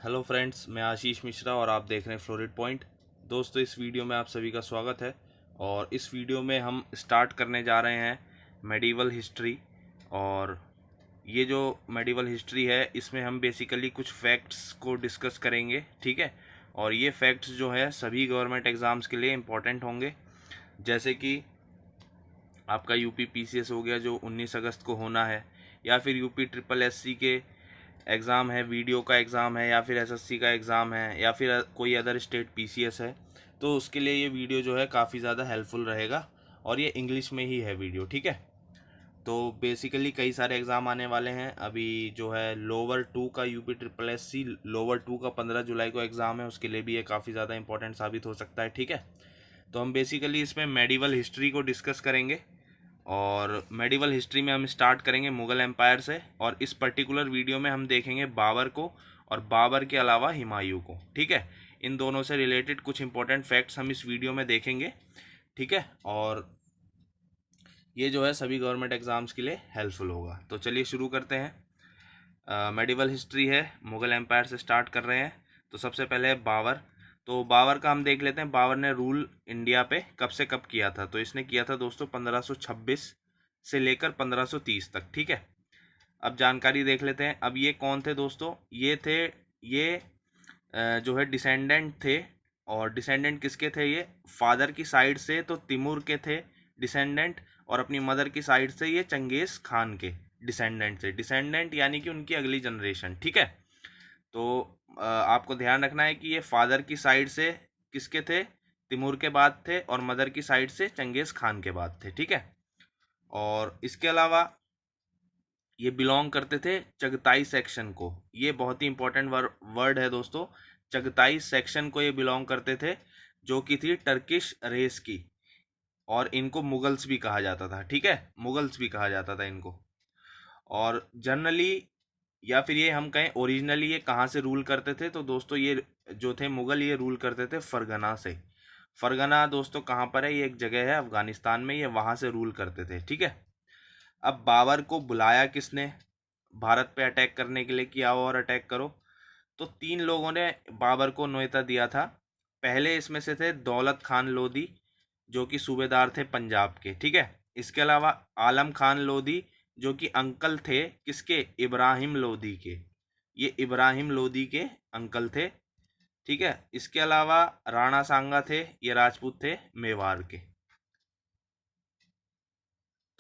Hello friends, मैं आशीष मिश्रा और आप देख रहे हैं फ्लोरिड पॉइंट। दोस्तों, इस वीडियो में आप सभी का स्वागत है। और इस वीडियो में हम स्टार्ट करने जा रहे हैं मेडिवल हिस्ट्री। और ये जो मेडिवल हिस्ट्री है, इसमें हम बेसिकली कुछ फैक्ट्स को डिस्कस करेंगे, ठीक है। और ये फैक्ट्स जो है सभी गवर्नमेंट एग्ज़ाम्स के लिए इम्पोर्टेंट होंगे। जैसे कि आपका यूपी पीसीएस हो गया, जो 19 अगस्त को होना है, या फिर यूपी ट्रिपल एससी के एग्ज़ाम है, वीडियो का एग्ज़ाम है, या फिर एसएससी का एग्ज़ाम है, या फिर कोई अदर स्टेट पीसीएस है, तो उसके लिए ये वीडियो जो है काफ़ी ज़्यादा हेल्पफुल रहेगा। और ये इंग्लिश में ही है वीडियो, ठीक है। तो बेसिकली कई सारे एग्ज़ाम आने वाले हैं। अभी जो है लोअर 2 का यूपी ट्रिपल एससी लोअर 2 का 15 जुलाई को एग्ज़ाम है, उसके लिए भी ये काफ़ी ज़्यादा इंपॉर्टेंट साबित हो सकता है, ठीक है। तो हम बेसिकली इसमें मेडिवल हिस्ट्री को डिस्कस करेंगे। और मेडिवल हिस्ट्री में हम स्टार्ट करेंगे मुग़ल एम्पायर से, और इस पर्टिकुलर वीडियो में हम देखेंगे बाबर को, और बाबर के अलावा हुमायूं को, ठीक है। इन दोनों से रिलेटेड कुछ इंपॉर्टेंट फैक्ट्स हम इस वीडियो में देखेंगे, ठीक है। और ये जो है सभी गवर्नमेंट एग्जाम्स के लिए हेल्पफुल होगा। तो चलिए शुरू करते हैं। मेडिवल हिस्ट्री है, मुग़ल एम्पायर से स्टार्ट कर रहे हैं। तो सबसे पहले है बाबर। तो बाबर का हम देख लेते हैं, बाबर ने रूल इंडिया पे कब से कब किया था। तो इसने किया था दोस्तों 1526 से लेकर 1530 तक, ठीक है। अब जानकारी देख लेते हैं। अब ये कौन थे दोस्तों? ये जो है डिसेंडेंट थे। और डिसेंडेंट किसके थे? ये फादर की साइड से तो तिमूर के थे डिसेंडेंट, और अपनी मदर की साइड से ये चंगेज़ खान के डिसेंडेंट थे। डिसेंडेंट यानी कि उनकी अगली जनरेशन, ठीक है। तो आपको ध्यान रखना है कि ये फादर की साइड से किसके थे? तिमूर के बाद थे, और मदर की साइड से चंगेज़ खान के बाद थे, ठीक है। और इसके अलावा ये बिलोंग करते थे चगताई सेक्शन को। ये बहुत ही इंपॉर्टेंट वर्ड है दोस्तों। चगताई सेक्शन को ये बिलोंग करते थे, जो कि थी टर्किश रेस की। और इनको मुगल्स भी कहा जाता था, ठीक है। मुगल्स भी कहा जाता था इनको। और जनरली, या फिर ये हम कहें ओरिजिनली, ये कहाँ से रूल करते थे? तो दोस्तों ये जो थे मुगल, ये रूल करते थे फरगना से। फरगना दोस्तों कहाँ पर है? ये एक जगह है अफगानिस्तान में, ये वहाँ से रूल करते थे, ठीक है। अब बाबर को बुलाया किसने भारत पे अटैक करने के लिए, कि आओ और अटैक करो? तो तीन लोगों ने बाबर को न्योता दिया था। पहले इसमें से थे दौलत खान लोधी, जो कि सूबेदार थे पंजाब के, ठीक है। इसके अलावा आलम खान लोधी, जो कि अंकल थे किसके? इब्राहिम लोधी के। ये इब्राहिम लोधी के अंकल थे, ठीक है। इसके अलावा राणा सांगा थे, ये राजपूत थे मेवाड़ के।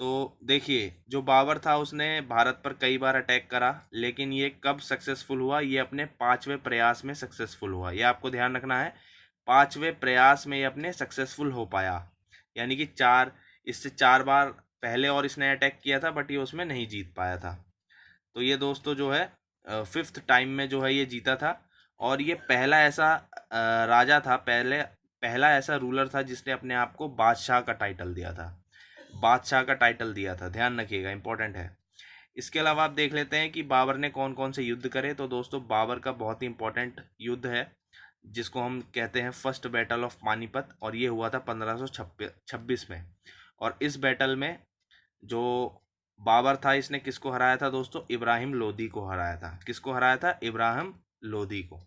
तो देखिए, जो बाबर था उसने भारत पर कई बार अटैक करा, लेकिन ये कब सक्सेसफुल हुआ? ये अपने पांचवें प्रयास में सक्सेसफुल हुआ। ये आपको ध्यान रखना है, पांचवें प्रयास में ये अपने सक्सेसफुल हो पाया। यानी कि इससे 4 बार पहले और इसने अटैक किया था, बट ये उसमें नहीं जीत पाया था। तो ये दोस्तों जो है 5th टाइम में जो है ये जीता था। और ये पहला ऐसा राजा था, पहला ऐसा रूलर था जिसने अपने आप को बादशाह का टाइटल दिया था। बादशाह का टाइटल दिया था, ध्यान रखिएगा, इंपॉर्टेंट है। इसके अलावा आप देख लेते हैं कि बाबर ने कौन कौन से युद्ध करे। तो दोस्तों बाबर का बहुत ही इंपॉर्टेंट युद्ध है, जिसको हम कहते हैं फर्स्ट बैटल ऑफ पानीपत, और ये हुआ था 1526 में। और इस बैटल में जो बाबर था, इसने किसको हराया था दोस्तों? इब्राहिम लोदी को हराया था। किसको हराया था? इब्राहिम लोदी को।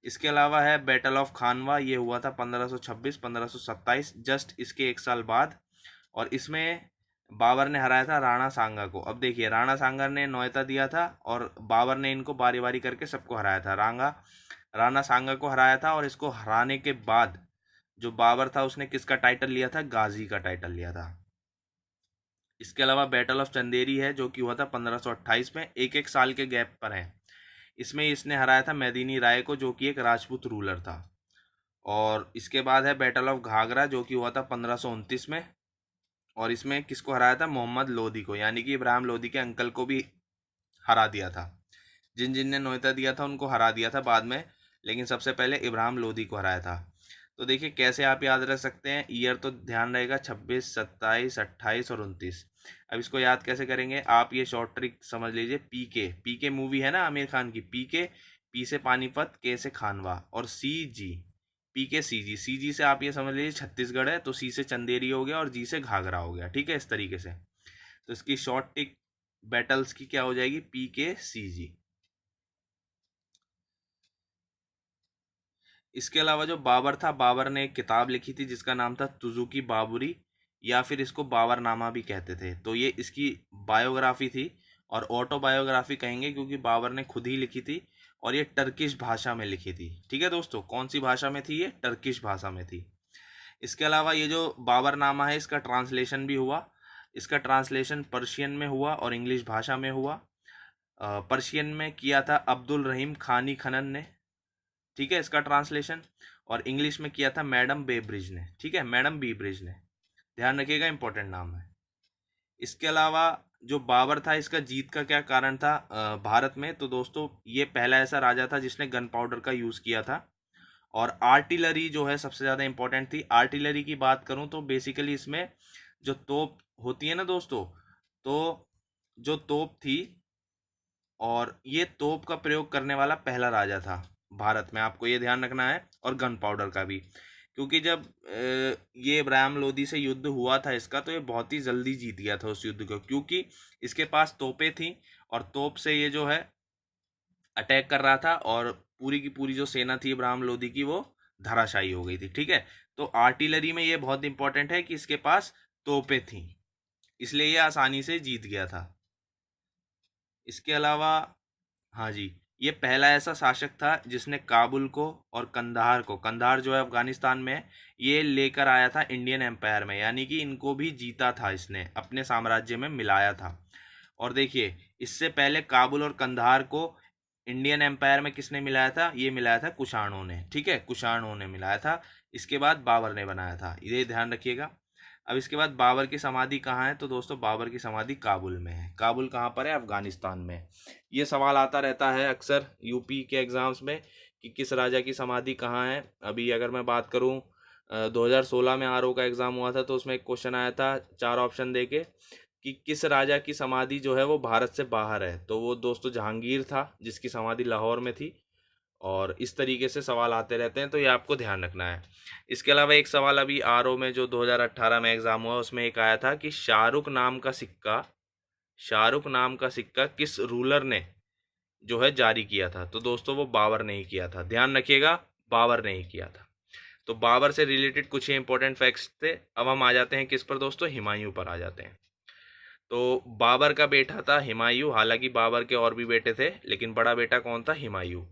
इसके अलावा है बैटल ऑफ खानवा, ये हुआ था 1526 1527, जस्ट इसके 1 साल बाद। और इसमें बाबर ने हराया था राणा सांगा को। अब देखिए, राणा सांगा ने न्योता दिया था, और बाबर ने इनको बारी बारी करके सबको हराया था। राणा सांगा को हराया था, और इसको हराने के बाद जो बाबर था उसने किसका टाइटल लिया था? गाजी का टाइटल लिया था। इसके अलावा बैटल ऑफ चंदेरी है, जो कि हुआ था 1528 में, एक एक साल के गैप पर है। इसमें इसने हराया था मेदिनी राय को, जो कि एक राजपूत रूलर था। और इसके बाद है बैटल ऑफ घाघरा, जो कि हुआ था 1529 में। और इसमें किसको हराया था? मोहम्मद लोधी को, यानी कि इब्राहिम लोधी के अंकल को भी हरा दिया था। जिन जिन ने न्योता दिया था उनको हरा दिया था बाद में, लेकिन सबसे पहले इब्राहिम लोधी को हराया था। तो देखिए कैसे आप याद रख सकते हैं। ईयर तो ध्यान रहेगा 26 27 28 और 29। अब इसको याद कैसे करेंगे? आप ये शॉर्ट ट्रिक समझ लीजिए। पीके मूवी है ना आमिर खान की, पीके। पी से पानीपत, के से खानवा, और CG, PK CG से आप ये समझ लीजिए छत्तीसगढ़ है, तो सी से चंदेरी हो गया, और जी से घाघरा हो गया, ठीक है, इस तरीके से। तो इसकी शॉर्ट टिक बैटल्स की क्या हो जाएगी? PK CG। इसके अलावा जो बाबर था, बाबर ने एक किताब लिखी थी जिसका नाम था तुजुकी बाबरी, या फिर इसको बाबरनामा भी कहते थे। तो ये इसकी बायोग्राफी थी, और ऑटोबायोग्राफी कहेंगे क्योंकि बाबर ने खुद ही लिखी थी, और ये टर्किश भाषा में लिखी थी। ठीक है दोस्तों, कौन सी भाषा में थी? ये टर्किश भाषा में थी। इसके अलावा ये जो बाबरनामा है इसका ट्रांसलेशन भी हुआ। इसका ट्रांसलेशन पर्शियन में हुआ और इंग्लिश भाषा में हुआ। पर्शियन में किया था अब्दुल रहीम खानी खनन ने, ठीक है, इसका ट्रांसलेशन। और इंग्लिश में किया था मैडम बेब्रिज ने, ठीक है, मैडम बीब्रिज ने। ध्यान रखिएगा, इंपॉर्टेंट नाम है। इसके अलावा जो बाबर था, इसका जीत का क्या कारण था भारत में? तो दोस्तों ये पहला ऐसा राजा था जिसने गन पाउडर का यूज़ किया था। और आर्टिलरी जो है सबसे ज़्यादा इंपॉर्टेंट थी। आर्टिलरी की बात करूं तो बेसिकली इसमें जो तोप होती है ना दोस्तों, तो जो तोप थी, और ये तोप का प्रयोग करने वाला पहला राजा था भारत में, आपको ये ध्यान रखना है। और गन पाउडर का भी, क्योंकि जब ये इब्राहिम लोदी से युद्ध हुआ था इसका, तो ये बहुत ही जल्दी जीत गया था उस युद्ध को, क्योंकि इसके पास तोपें थी, और तोप से ये जो है अटैक कर रहा था, और पूरी की पूरी जो सेना थी इब्राहिम लोदी की, वो धराशायी हो गई थी। ठीक है, तो आर्टिलरी में ये बहुत इंपॉर्टेंट है कि इसके पास तोपें थी, इसलिए ये आसानी से जीत गया था। इसके अलावा, हाँ जी, ये पहला ऐसा शासक था जिसने काबुल को और कंधार को, कंधार जो है अफगानिस्तान में है, ये लेकर आया था इंडियन एम्पायर में, यानी कि इनको भी जीता था इसने, अपने साम्राज्य में मिलाया था। और देखिए, इससे पहले काबुल और कंधार को इंडियन एम्पायर में किसने मिलाया था? ये मिलाया था कुषाणों ने, ठीक है, कुषाणों ने मिलाया था। इसके बाद बाबर ने बनाया था, ये ध्यान रखिएगा। अब इसके बाद बाबर की समाधि कहाँ है? तो दोस्तों बाबर की समाधि काबुल में है। काबुल कहाँ पर है? अफगानिस्तान में। ये सवाल आता रहता है अक्सर यूपी के एग्जाम्स में कि किस राजा की समाधि कहाँ है। अभी अगर मैं बात करूँ 2016 में आरओ का एग्ज़ाम हुआ था, तो उसमें एक क्वेश्चन आया था 4 ऑप्शन देके कि किस राजा की समाधि जो है वो भारत से बाहर है। तो वो दोस्तों जहांगीर था, जिसकी समाधि लाहौर में थी। और इस तरीके से सवाल आते रहते हैं, तो ये आपको ध्यान रखना है। इसके अलावा एक सवाल अभी आरओ में जो 2018 में एग्ज़ाम हुआ, उसमें एक आया था कि शाहरुख नाम का सिक्का, शाहरुख नाम का सिक्का किस रूलर ने जो है जारी किया था? तो दोस्तों वो बाबर ने ही किया था, ध्यान रखिएगा, बाबर ने ही किया था। तो बाबर से रिलेटेड कुछ ही इंपॉर्टेंट फैक्ट्स थे। अब हम आ जाते हैं किस पर दोस्तों? हुमायूं पर आ जाते हैं। तो बाबर का बेटा था हुमायूं, हालांकि बाबर के और भी बेटे थे, लेकिन बड़ा बेटा कौन था? हुमायूं।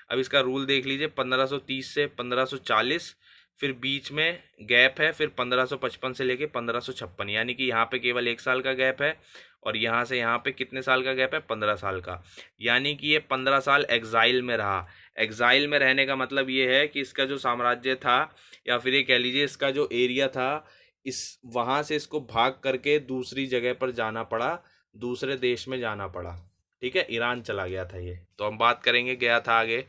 अब इसका रूल देख लीजिए, 1530 से 1540, फिर बीच में गैप है, फिर 1555 से लेके 1556, यानी कि यहाँ पे केवल 1 साल का गैप है, और यहाँ से यहाँ पे कितने साल का गैप है? 15 साल का। यानी कि ये 15 साल एग्जाइल में रहा। एग्जाइल में रहने का मतलब ये है कि इसका जो साम्राज्य था, या फिर ये कह लीजिए इसका जो एरिया था, इस वहाँ से इसको भाग करके दूसरी जगह पर जाना पड़ा, दूसरे देश में जाना पड़ा। ठीक है, ईरान चला गया था ये। तो हम बात करेंगे गया था आगे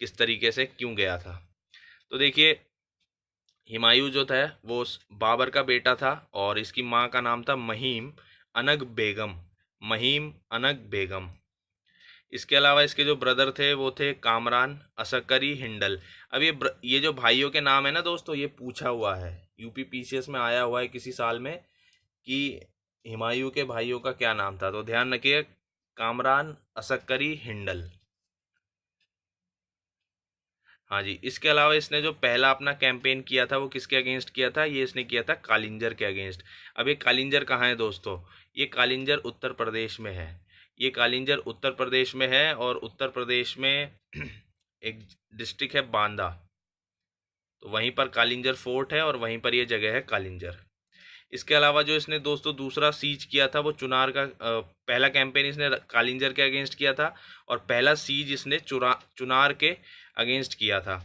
किस तरीके से, क्यों गया था। तो देखिए, हुमायूं जो था वो बाबर का बेटा था, और इसकी माँ का नाम था महीम अनग बेगम, महीम अनग बेगम। इसके अलावा इसके जो ब्रदर थे वो थे कामरान, असकरी, हिंडल। अब ये जो भाइयों के नाम है ना दोस्तों, ये पूछा हुआ है, यूपी पीसीएस में आया हुआ है किसी साल में कि हुमायूं के भाइयों का क्या नाम था। तो ध्यान रखिए, कामरान, असकरी, हिंडल। हाँ जी, इसके अलावा इसने जो पहला अपना कैंपेन किया था वो किसके अगेंस्ट किया था? ये इसने किया था कालिंजर के अगेंस्ट। अब ये कालिंजर कहाँ है दोस्तों? ये कालिंजर उत्तर प्रदेश में है। ये कालिंजर उत्तर प्रदेश में है, और उत्तर प्रदेश में एक डिस्ट्रिक्ट है बांदा, तो वहीं पर कालिंजर फोर्ट है, और वहीं पर ये जगह है कालिंजर। इसके अलावा जो इसने दोस्तों दूसरा सीज किया था वो चुनार का, पहला कैंपेन इसने कालिंजर के अगेंस्ट किया था, और पहला सीज इसने चुनार के अगेंस्ट किया था।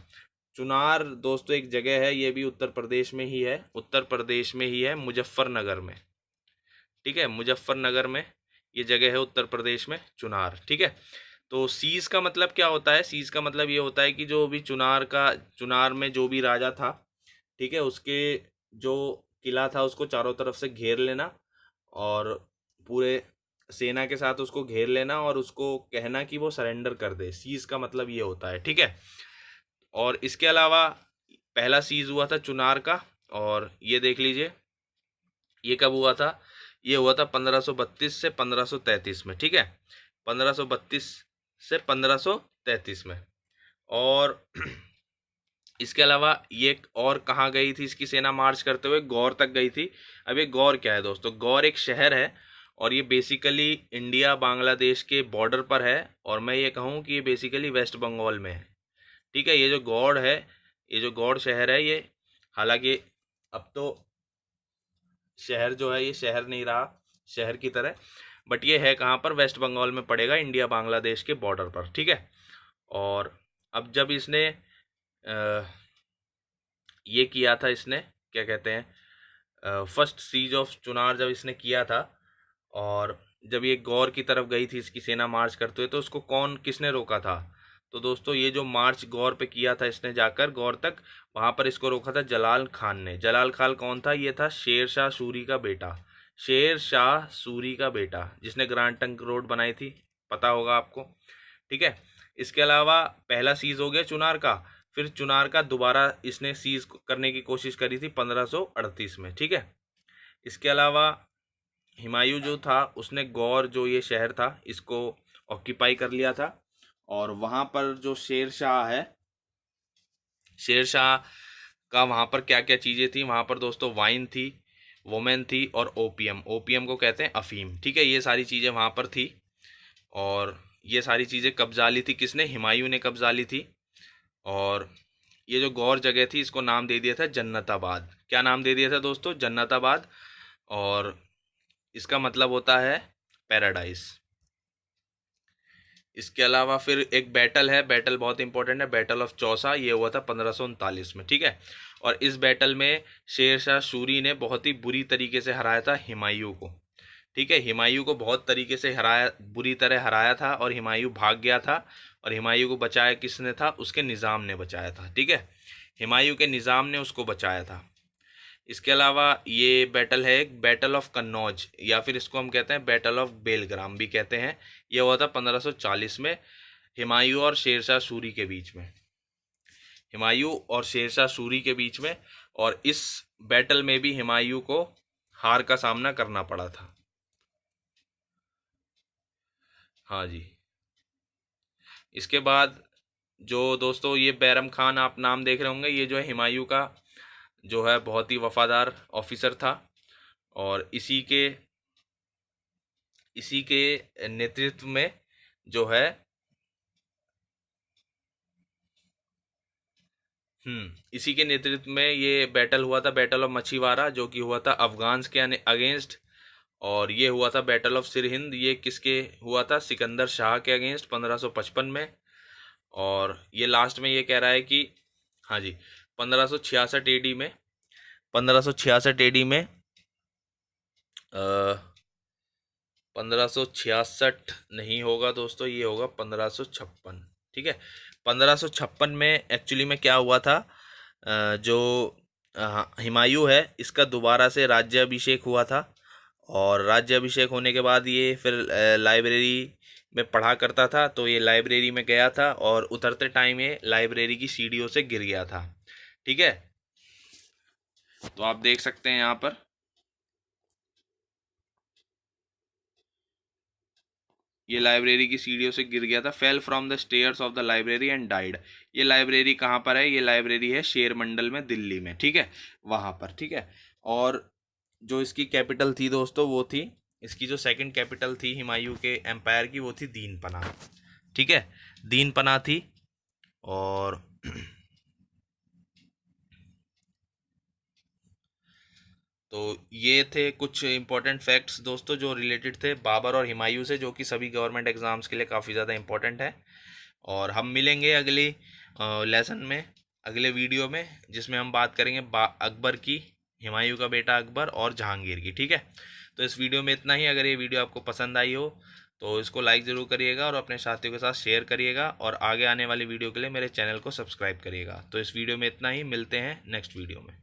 चुनार दोस्तों एक जगह है, ये भी उत्तर प्रदेश में ही है, उत्तर प्रदेश में ही है, मुजफ्फरनगर में। ठीक है, मुजफ्फरनगर में ये जगह है, उत्तर प्रदेश में, चुनार। ठीक है, तो सीज का मतलब क्या होता है? सीज का मतलब ये होता है कि जो भी चुनार में जो भी राजा था, ठीक है, उसके जो किला था उसको चारों तरफ से घेर लेना, और पूरे सेना के साथ उसको घेर लेना, और उसको कहना कि वो सरेंडर कर दे। सीज का मतलब ये होता है। ठीक है, और इसके अलावा पहला सीज हुआ था चुनार का, और ये देख लीजिए ये कब हुआ था? ये हुआ था 1532 से 1533 में। ठीक है, 1532 से 1533 में। और इसके अलावा ये और कहाँ गई थी इसकी सेना मार्च करते हुए? गौर तक गई थी। अब ये गौर क्या है दोस्तों? गौर एक शहर है और ये बेसिकली इंडिया बांग्लादेश के बॉर्डर पर है, और मैं ये कहूँ कि ये बेसिकली वेस्ट बंगाल में है। ठीक है, ये जो गौड़ है, ये जो गौड़ शहर है, ये हालांकि अब तो शहर जो है ये शहर नहीं रहा शहर की तरह, बट ये है कहाँ पर? वेस्ट बंगाल में पड़ेगा, इंडिया बांग्लादेश के बॉर्डर पर। ठीक है, और अब जब इसने ये किया था, इसने क्या कहते हैं, फर्स्ट सीज ऑफ चुनार जब इसने किया था, और जब ये गौर की तरफ गई थी इसकी सेना मार्च करते हुए, तो उसको किसने रोका था? तो दोस्तों ये जो मार्च गौर पे किया था इसने जाकर गौर तक, वहाँ पर इसको रोका था जलाल खान ने। जलाल खान कौन था? ये था शेर शाह सूरी का बेटा, शेर शाह सूरी का बेटा, जिसने ग्रांड ट्रंक रोड बनाई थी, पता होगा आपको। ठीक है, इसके अलावा पहला सीज हो गया चुनार का, फिर चुनार का दोबारा इसने सीज करने की कोशिश करी थी 1538 में। ठीक है, इसके अलावा हुमायूं जो था उसने गौर जो ये शहर था इसको ऑक्यूपाई कर लिया था, और वहाँ पर जो शेर शाह है, शेर शाह का वहाँ पर क्या क्या चीज़ें थी? वहाँ पर दोस्तों वाइन थी, वोमेन थी, और ओपीएम, ओपीएम को कहते हैं अफीम। ठीक है, ये सारी चीज़ें वहाँ पर थी, और ये सारी चीज़ें कब्जा ली थी किसने? हुमायूं ने कब्जा ली थी। और ये जो गौर जगह थी इसको नाम दे दिया था जन्नताबाद। क्या नाम दे दिया था दोस्तों? जन्नताबाद, और इसका मतलब होता है पैराडाइज। इसके अलावा फिर एक बैटल है, बैटल बहुत इंपॉर्टेंट है, बैटल ऑफ चौसा, ये हुआ था 1539 में। ठीक है, और इस बैटल में शेर शाह सूरी ने बहुत ही बुरी तरीके से हराया था हुमायूं को। ठीक है, हुमायूं को बहुत तरीके से हराया, बुरी तरह हराया था, और हुमायूं भाग गया था, और हुमायूं को बचाया किसने था? उसके निज़ाम ने बचाया था। ठीक है, हुमायूं के निज़ाम ने उसको बचाया था। इसके अलावा ये बैटल है एक बैटल ऑफ कन्नौज, या फिर इसको हम कहते हैं बैटल ऑफ बेलग्राम भी कहते हैं। ये हुआ था 1540 में हुमायूं और शेरशाह सूरी के बीच में, हुमायूं और शेरशाह सूरी के बीच में, और इस बैटल में भी हुमायूं को हार का सामना करना पड़ा था। हाँ जी, इसके बाद जो दोस्तों ये बैरम खान आप नाम देख रहे होंगे, ये जो है हुमायूं का जो है बहुत ही वफादार ऑफिसर था, और इसी के नेतृत्व में जो है इसी के नेतृत्व में ये बैटल हुआ था, बैटल ऑफ मछीवारा, जो कि हुआ था अफगान्स के अगेंस्ट। और ये हुआ था बैटल ऑफ सिरहिंद, ये किसके हुआ था? सिकंदर शाह के अगेंस्ट 1555 में। और ये लास्ट में ये कह रहा है कि हाँ जी, 1566 एडी में, 1566 एडी में 1566 नहीं होगा दोस्तों, ये होगा 1556। ठीक है, 1556 में एक्चुअली में क्या हुआ था, जो हुमायूं है इसका दोबारा से राज्याभिषेक हुआ था, और राज्याभिषेक होने के बाद ये फिर लाइब्रेरी में पढ़ा करता था, तो ये लाइब्रेरी में गया था, और उतरते टाइम ये लाइब्रेरी की सीढ़ियों से गिर गया था। ठीक है, तो आप देख सकते हैं यहाँ पर ये लाइब्रेरी की सीढ़ियों से गिर गया था, fell from the stairs of the library and died. ये लाइब्रेरी कहाँ पर है? ये लाइब्रेरी है शेर मंडल में, दिल्ली में। ठीक है, वहाँ पर। ठीक है, और जो इसकी कैपिटल थी दोस्तों वो थी, इसकी जो सेकंड कैपिटल थी हुमायूं के एम्पायर की, वो थी दीनपना। ठीक है, दीनपना थी। और तो ये थे कुछ इंपॉर्टेंट फैक्ट्स दोस्तों जो रिलेटेड थे बाबर और हुमायूं से, जो कि सभी गवर्नमेंट एग्जाम्स के लिए काफ़ी ज़्यादा इंपॉर्टेंट है। और हम मिलेंगे अगली लेसन में, अगले वीडियो में, जिसमें हम बात करेंगे अकबर की, हुमायूं का बेटा अकबर और जहांगीर की। ठीक है, तो इस वीडियो में इतना ही। अगर ये वीडियो आपको पसंद आई हो तो इसको लाइक ज़रूर करिएगा, और अपने साथियों के साथ शेयर करिएगा, और आगे आने वाली वीडियो के लिए मेरे चैनल को सब्सक्राइब करिएगा। तो इस वीडियो में इतना ही, मिलते हैं नेक्स्ट वीडियो में।